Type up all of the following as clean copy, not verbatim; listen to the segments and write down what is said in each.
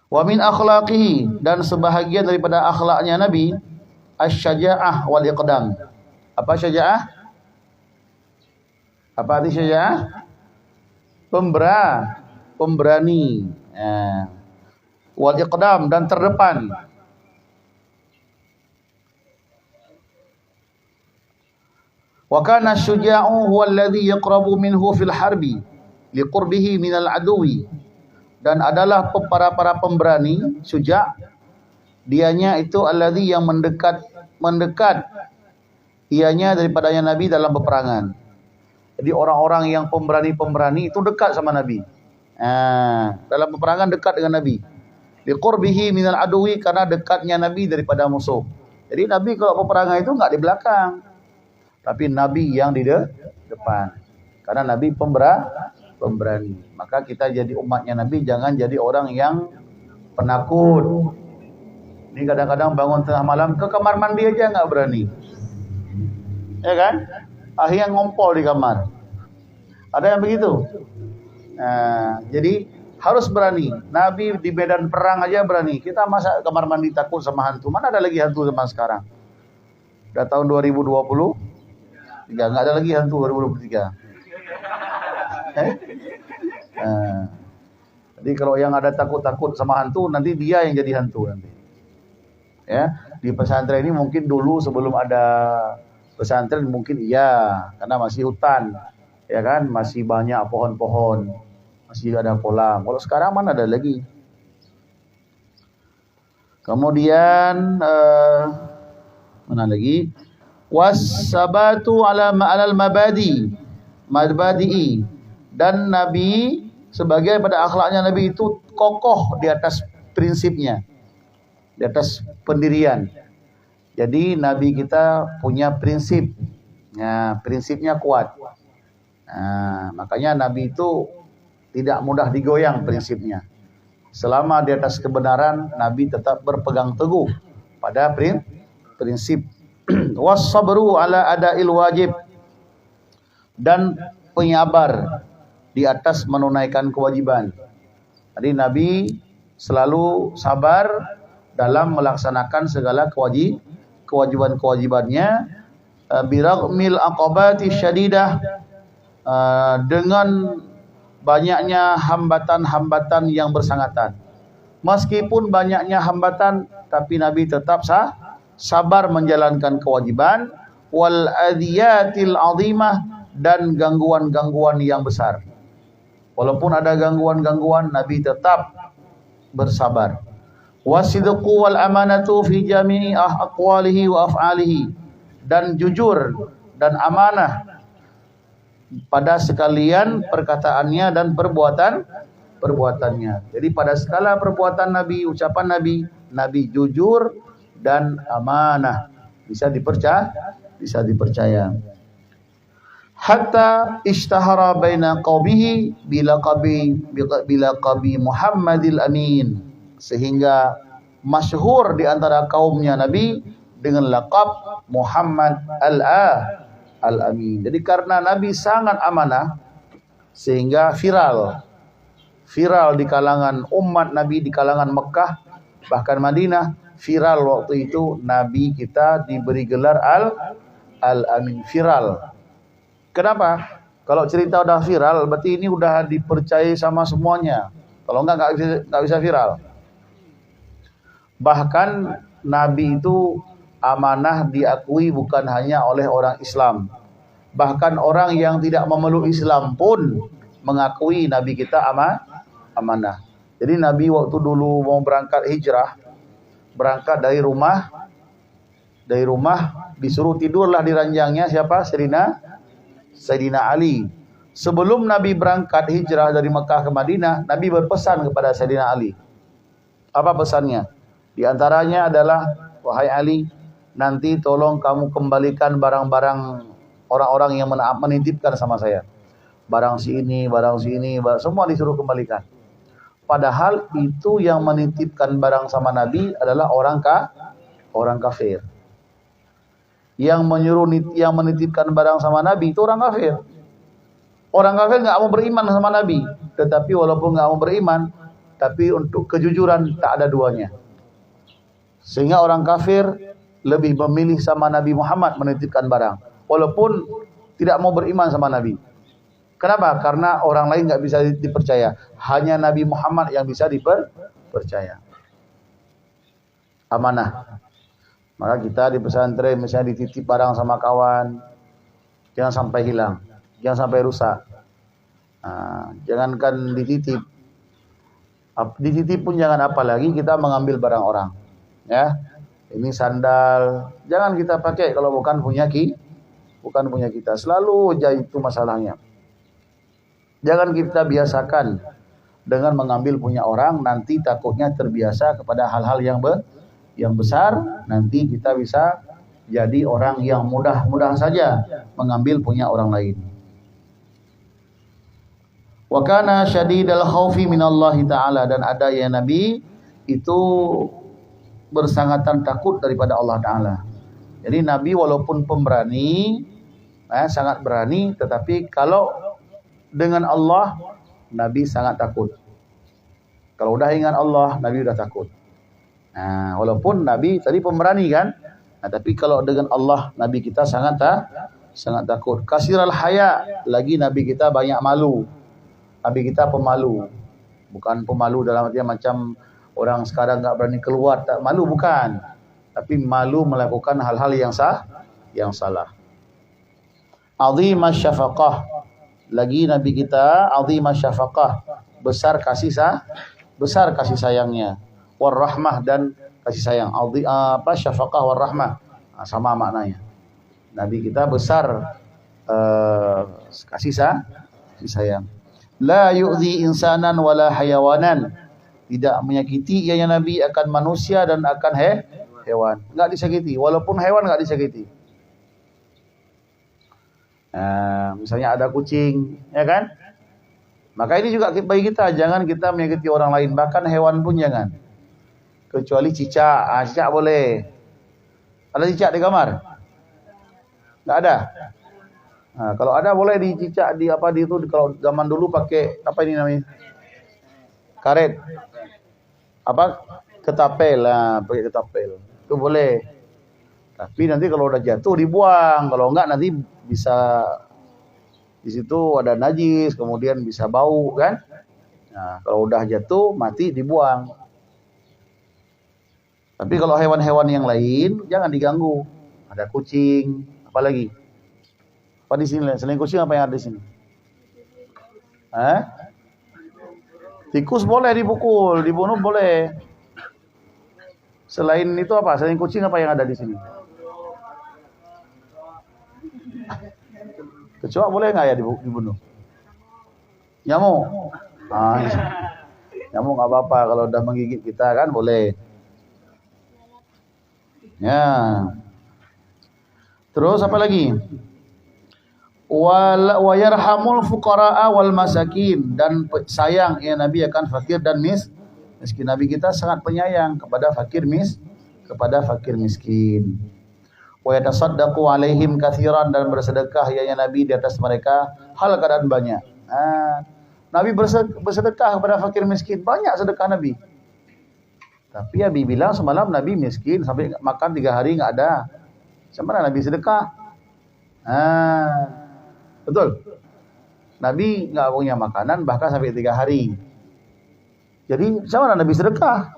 Wa min akhlaqihi, dan sebahagian daripada akhlaknya Nabi, asy-syaja'ah wal iqdam. Apa syaja'ah? Apa arti syaja'ah? Pemberani. Wal iqdam, dan terdepan. Wa kana asy-syuja'u huwa alladhi yaqrabu minhu fil harbi liqurbihi minal aduwi. Dan adalah para pemberani, syuja', dianya itu alladzi yang mendekat ianya daripadanya Nabi dalam peperangan. Jadi orang-orang yang pemberani itu dekat sama Nabi. Dalam peperangan dekat dengan Nabi. Liqurbihi minal aduwi, karena dekatnya Nabi daripada musuh. Jadi Nabi kalau peperangan itu enggak di belakang, tapi Nabi yang di depan. Karena Nabi pemberani. Maka kita jadi umatnya Nabi jangan jadi orang yang penakut. Ini kadang-kadang bangun tengah malam ke kamar mandi aja nggak berani, ya kan? Akhirnya ngompol di kamar. Ada yang begitu. Jadi harus berani. Nabi di medan perang aja berani. Kita masa kamar mandi takut sama hantu? Mana ada lagi hantu zaman sekarang? Udah tahun 2020, nggak ada lagi hantu 2023. Jadi kalau yang ada takut-takut sama hantu, nanti dia yang jadi hantu nanti. Ya, di pesantren ini mungkin dulu sebelum ada pesantren mungkin iya, karena masih hutan, ya kan, masih banyak pohon-pohon, masih ada kolam. Kalau sekarang mana ada lagi. Kemudian mana lagi? Was-sabatu alal mabadi'i. Dan Nabi sebagai pada akhlaknya Nabi itu kokoh di atas prinsipnya, di atas pendirian. Jadi Nabi kita punya prinsip, prinsipnya kuat. Makanya Nabi itu tidak mudah digoyang prinsipnya. Selama di atas kebenaran, Nabi tetap berpegang teguh pada prinsip. Was-sabru ala ada'il wajib, dan penyabar di atas menunaikan kewajiban. Jadi Nabi selalu sabar dalam melaksanakan segala kewajiban-kewajibannya, biraghmil aqabati syadidah, dengan banyaknya hambatan-hambatan yang bersangatan. Meskipun banyaknya hambatan, tapi Nabi tetap sabar menjalankan kewajiban. Wal adhiyatil azimah, dan gangguan-gangguan yang besar. Walaupun ada gangguan-gangguan, Nabi tetap bersabar. Wasidqu wal amanatu fi jami'i aqwalihi wa af'alihi, dan jujur dan amanah pada sekalian perkataannya dan perbuatannya. Jadi pada segala perbuatan Nabi, ucapan Nabi, Nabi jujur dan amanah, bisa dipercaya. Hatta ishtahara baina qaumihi bilaqabi Muhammadil Amin, sehingga masyhur di antara kaumnya Nabi dengan laqab Muhammad Al-Amin. Jadi karena Nabi sangat amanah, sehingga viral di kalangan umat Nabi, di kalangan Mekah bahkan Madinah. Viral waktu itu Nabi kita diberi gelar Al-Amin, viral. Kenapa? Kalau cerita udah viral, berarti ini udah dipercayai sama semuanya. Kalau enggak bisa viral. Bahkan Nabi itu amanah diakui bukan hanya oleh orang Islam. Bahkan orang yang tidak memeluk Islam pun mengakui Nabi kita amanah. Jadi Nabi waktu dulu mau berangkat hijrah, berangkat dari rumah disuruh tidurlah di ranjangnya siapa? Sayyidina Ali. Sebelum Nabi berangkat hijrah dari Mekah ke Madinah, Nabi berpesan kepada Sayyidina Ali. Apa pesannya? Di antaranya adalah, wahai Ali, nanti tolong kamu kembalikan barang-barang orang-orang yang menitipkan sama saya. Barang sini, semua disuruh kembalikan. Padahal itu yang menitipkan barang sama Nabi adalah orang kafir. Yang menitipkan barang sama Nabi itu orang kafir. Orang kafir nggak mau beriman sama Nabi. Tetapi walaupun nggak mau beriman, tapi untuk kejujuran tak ada duanya. Sehingga orang kafir lebih memilih sama Nabi Muhammad menitipkan barang, walaupun tidak mau beriman sama Nabi. Kenapa? Karena orang lain nggak bisa dipercaya. Hanya Nabi Muhammad yang bisa dipercaya. Amanah. Maka kita di pesantren misalnya dititip barang sama kawan, jangan sampai hilang, jangan sampai rusak. Jangankan dititip pun jangan, apalagi kita mengambil barang orang. Ya, ini sandal, jangan kita pakai kalau bukan punya kita. Selalu aja itu masalahnya. Jangan kita biasakan dengan mengambil punya orang, nanti takutnya terbiasa kepada hal-hal yang besar, nanti kita bisa jadi orang yang mudah-mudah saja mengambil punya orang lain. Wa kana syadidal khaufi minallahi ta'ala, dan ada ya Nabi itu bersangatan takut daripada Allah Ta'ala. Jadi Nabi walaupun pemberani, sangat berani, tetapi kalau dengan Allah, Nabi sangat takut. Kalau udah ingat Allah, Nabi udah takut. Walaupun Nabi tadi pemberani kan, tapi kalau dengan Allah, Nabi kita sangat takut. Kasiral haya, lagi Nabi kita banyak malu. Nabi kita pemalu. Bukan pemalu dalam artian macam orang sekarang nggak berani keluar, tak malu, bukan. Tapi malu melakukan hal-hal yang salah. Azimah syafaqah, lagi Nabi kita azimah syafaqah, besar kasih sayangnya. Warahmah, dan kasih sayang. Syafaqah warahmah, sama maknanya. Nabi kita besar kasih sayang. La yu'zi insanan wala hayawanan, tidak menyakiti ianya Nabi akan manusia dan akan hewan. Enggak disakiti, walaupun hewan enggak disakiti. Misalnya ada kucing, ya kan? Maka ini juga bagi kita, jangan kita menyakiti orang lain, bahkan hewan pun jangan. Kecuali cicak, cicak boleh. Ada cicak di kamar? Enggak ada. Kalau ada boleh dicicak di itu, kalau zaman dulu pakai apa ini namanya? Karet. Ketapel lah, pakai ketapel. Itu boleh. Tapi nanti kalau udah jatuh dibuang, kalau enggak nanti bisa di situ ada najis, kemudian bisa bau kan? Kalau udah jatuh mati dibuang. Tapi kalau hewan-hewan yang lain jangan diganggu. Ada kucing, apa lagi? Apa di sini? Selain kucing apa yang ada di sini? Tikus boleh dipukul, dibunuh boleh. Selain itu apa? Selain kucing apa yang ada di sini? Kecoa boleh nggak ya dibunuh? Nyamuk? Nyamuk nggak apa-apa, kalau udah menggigit kita kan boleh. Ya. Terus apa lagi? Wa yarhamul fuqara'a wal masakin, dan sayang ya Nabi akan fakir dan miskin. Nabi kita sangat penyayang kepada fakir miskin. Wa yatasaddaqu alaihim katsiran, dan bersedekah ya Nabi di atas mereka hal keadaan banyak. Nabi bersedekah kepada fakir miskin, banyak sedekah Nabi. Tapi Nabi bilang semalam Nabi miskin sampai makan 3 hari enggak ada. Sama Nabi sedekah. Betul. Nabi enggak punya makanan bahkan sampai 3 hari. Jadi sama Nabi sedekah.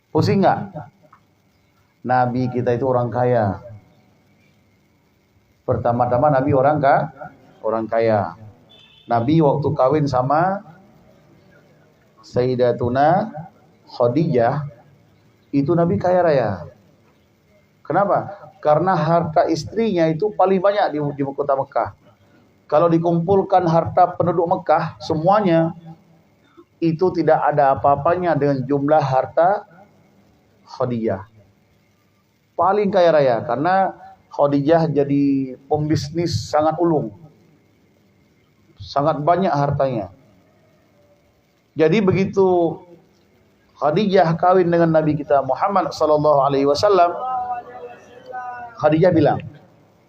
Pusing enggak? Nabi kita itu orang kaya. Pertama-tama Nabi orang kaya. Nabi waktu kawin sama Sayyidatuna Khadijah, itu Nabi kaya raya. Kenapa? Karena harta istrinya itu paling banyak di kota Mekah. Kalau dikumpulkan harta penduduk Mekah semuanya, itu tidak ada apa-apanya dengan jumlah harta Khadijah. Paling kaya raya, karena Khadijah jadi pembisnis sangat ulung. Sangat banyak hartanya. Jadi begitu Khadijah kawin dengan Nabi kita Muhammad sallallahu alaihi wasallam, Khadijah bilang,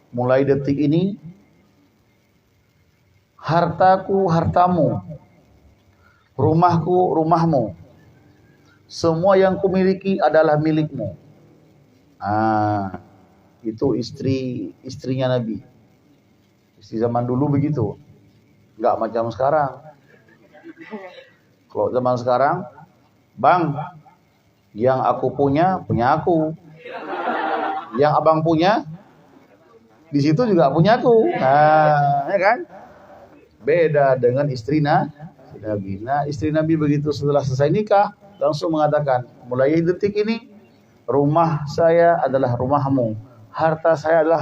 mulai detik ini hartaku hartamu, rumahku rumahmu, semua yang kumiliki adalah milikmu. Itu istrinya Nabi. Istri zaman dulu begitu, nggak macam sekarang. Kalau zaman sekarang, bang, yang aku punya aku, yang abang punya di situ juga punya aku. Ya kan? Beda dengan istri Nabi. Nah, istri Nabi begitu setelah selesai nikah langsung mengatakan, mulai detik ini rumah saya adalah rumahmu, harta saya adalah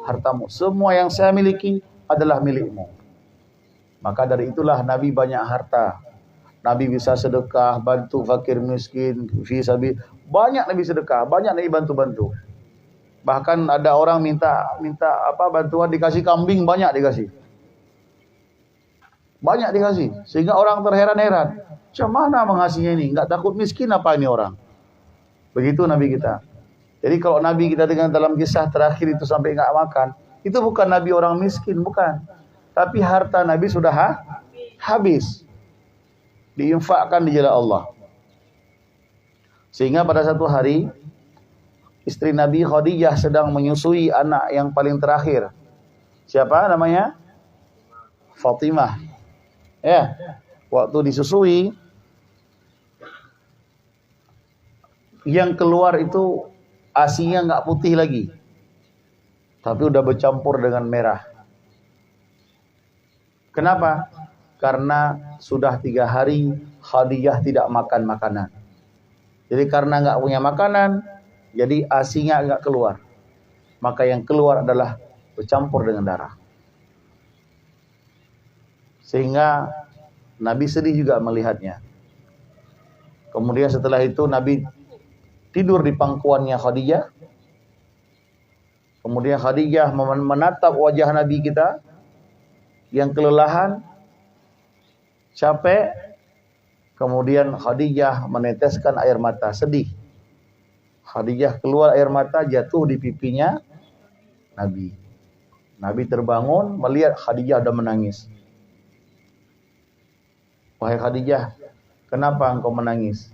hartamu, semua yang saya miliki adalah milikmu. Maka dari itulah Nabi banyak harta. Nabi bisa sedekah, bantu fakir miskin, banyak Nabi sedekah, banyak Nabi bantu-bantu. Bahkan ada orang minta bantuan, dikasih kambing, banyak dikasih. Banyak dikasih, sehingga orang terheran-heran. Macam mana mengasihinya ini? Enggak takut miskin apa ini orang? Begitu Nabi kita. Jadi kalau Nabi kita dengan dalam kisah terakhir itu sampai enggak makan, itu bukan Nabi orang miskin, bukan. Tapi harta Nabi sudah habis. Diinfakkan di jalan Allah. Sehingga pada satu hari, istri Nabi Khadijah sedang menyusui anak yang paling terakhir. Siapa namanya? Fatimah. Ya, waktu disusui, yang keluar itu asinya nggak putih lagi, tapi udah bercampur dengan merah. Kenapa? Karena sudah 3 hari Khadijah tidak makan makanan. Jadi karena nggak punya makanan, jadi asinya nggak keluar. Maka yang keluar adalah bercampur dengan darah. Sehingga Nabi sedih juga melihatnya. Kemudian setelah itu Nabi tidur di pangkuannya Khadijah. Kemudian Khadijah menatap wajah Nabi kita yang kelelahan, capek. Kemudian Khadijah meneteskan air mata, sedih. Khadijah keluar air mata, jatuh di pipinya Nabi. Nabi terbangun melihat Khadijah sudah menangis. Wahai Khadijah, kenapa engkau menangis?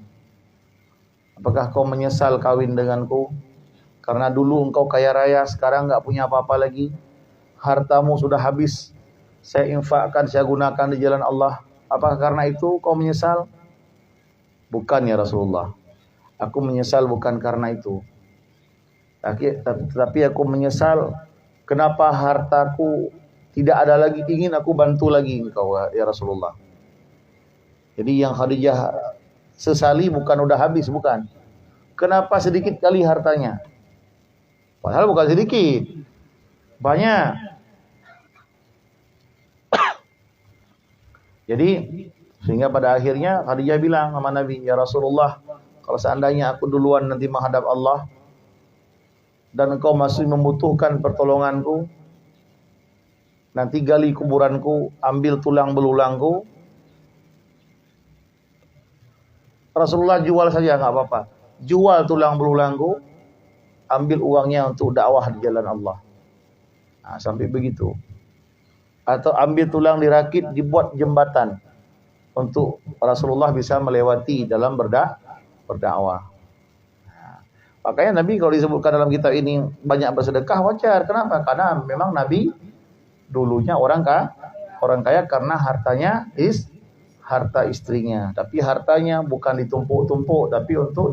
Apakah kau menyesal kawin denganku? Karena dulu engkau kaya raya, sekarang enggak punya apa-apa lagi. Hartamu sudah habis, saya infakkan, saya gunakan di jalan Allah. Apakah karena itu kau menyesal? Bukan ya Rasulullah. Aku menyesal bukan karena itu. Tapi aku menyesal kenapa hartaku tidak ada lagi, ingin aku bantu lagi engkau ya Rasulullah. Jadi yang Khadijah sesali bukan udah habis, bukan. Kenapa sedikit kali hartanya? Padahal bukan sedikit, banyak. Jadi sehingga pada akhirnya Khadijah bilang sama Nabi, ya Rasulullah, kalau seandainya aku duluan nanti menghadap Allah dan engkau masih membutuhkan pertolonganku, nanti gali kuburanku, ambil tulang belulangku, Rasulullah jual saja nggak apa-apa. Jual tulang belulangku, ambil uangnya untuk dakwah di jalan Allah. Nah, sampai begitu. Atau ambil tulang dirakit, dibuat jembatan untuk Rasulullah bisa melewati dalam berdakwah. Nah, makanya Nabi kalau disebutkan dalam kitab ini banyak bersedekah, wajar. Kenapa? Karena memang Nabi dulunya orang kaya karena hartanya harta istrinya. Tapi hartanya bukan ditumpuk-tumpuk, tapi untuk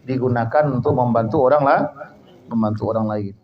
digunakan untuk membantu orang lain.